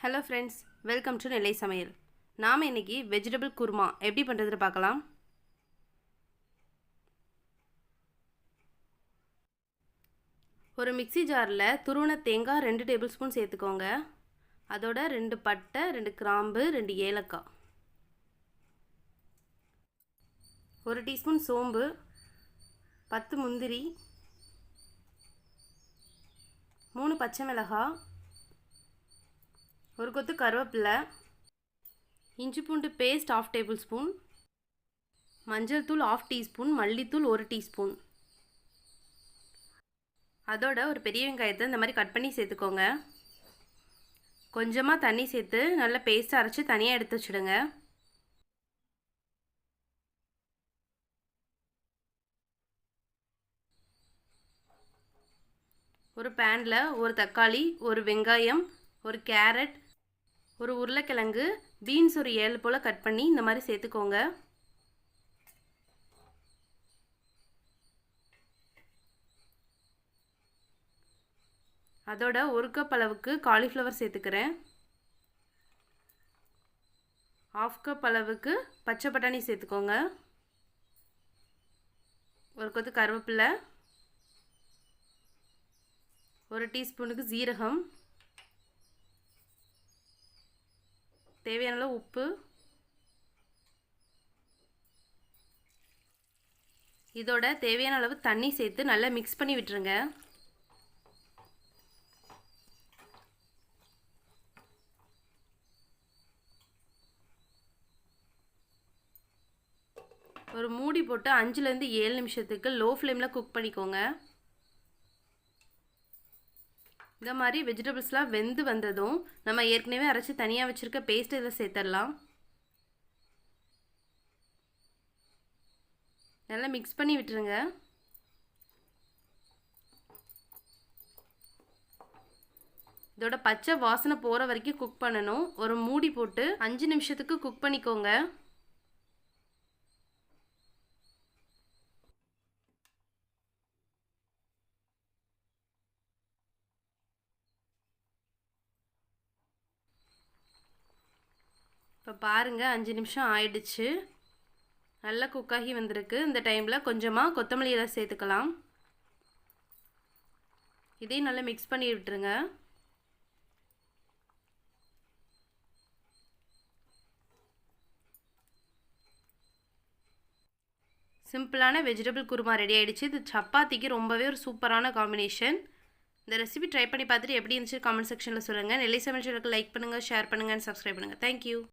Hello friends, welcome to நெல்லை சமையல். நாம் இன்றைக்கி வெஜிடபிள் குருமா எப்படி பண்ணுறதுன்னு பார்க்கலாம். ஒரு மிக்சி ஜாரில் துருவன தேங்காய் 2 டேபிள் ஸ்பூன் சேர்த்துக்கோங்க. அதோட 2 பட்டை, 2 கிராம்பு, 2 ஏலக்காய், 1 டீஸ்பூன் சோம்பு, 10 முந்திரி, 3 பச்சை மிளகாய், ஒரு கொத்து கருவேப்பிலை, இஞ்சி பூண்டு பேஸ்ட் 1/2 டேபிள் ஸ்பூன், மஞ்சள் தூள் 1/2 டீஸ்பூன், மல்லித்தூள் 1 டீஸ்பூன். அதோட ஒரு பெரிய வெங்காயத்தை இந்த மாதிரி கட் பண்ணி சேர்த்துக்கோங்க. கொஞ்சமாக தண்ணி சேர்த்து நல்லா பேஸ்ட்டாக அரைச்சி தனியாக எடுத்து வச்சுடுங்க. ஒரு பேனில் ஒரு தக்காளி, ஒரு வெங்காயம், ஒரு கேரட், ஒரு உருளைக்கிழங்கு, பீன்ஸ் ஒரு 7 போல் கட் பண்ணி இந்த மாதிரி சேர்த்துக்கோங்க. அதோட 1 கப் அளவுக்கு காலிஃப்ளவர் சேர்த்துக்கிறேன். 1/2 கப் அளவுக்கு பச்சை பட்டாணி சேர்த்துக்கோங்க. ஒரு கொத்து கருவேப்பிலை, 1 டீஸ்பூனுக்கு ஜீரகம், தேவையான அளவு உப்பு, இதோட தேவையான அளவு தண்ணி சேர்த்து நல்லா மிக்ஸ் பண்ணி விட்டுருங்க. ஒரு மூடி போட்டு 5லேருந்து 7 நிமிஷத்துக்கு லோ ஃப்ளேமில் குக் பண்ணிக்கோங்க. இந்த மாதிரி வெஜிடபிள்ஸ்லாம் வெந்து வந்ததும் நம்ம ஏற்கனவே அரைச்சி தனியாக வச்சுருக்க பேஸ்ட் இதில் சேர்த்துடலாம். நல்லா மிக்ஸ் பண்ணி விட்டுருங்க. இதோட பச்சை வாசனை போகிற வரைக்கும் குக் பண்ணணும். ஒரு மூடி போட்டு 5 நிமிஷத்துக்கு குக் பண்ணிக்கோங்க. இப்போ பாருங்கள், 5 நிமிஷம் ஆயிடுச்சு. நல்லா குக்காகி வந்திருக்கு. இந்த டைமில் கொஞ்சமாக கொத்தமல்லி இலை சேர்த்துக்கலாம். இதையும் நல்லா மிக்ஸ் பண்ணி விட்டுருங்க. சிம்பிளான வெஜிடபிள் குருமா ரெடி ஆகிடுச்சு. இது சப்பாத்திக்கு ரொம்பவே ஒரு சூப்பரான காம்பினேஷன். இந்த ரெசிபி ட்ரை பண்ணி பார்த்துட்டு எப்படி இருந்துச்சு கமெண்ட் செக்ஷனில் சொல்லுங்கள். நெல்லை சமையல் சேனலுக்கு லைக் பண்ணுங்கள், ஷேர் பண்ணுங்கள், அண்ட் சப்ஸ்கிரைப் பண்ணுங்கள். தேங்க்யூ.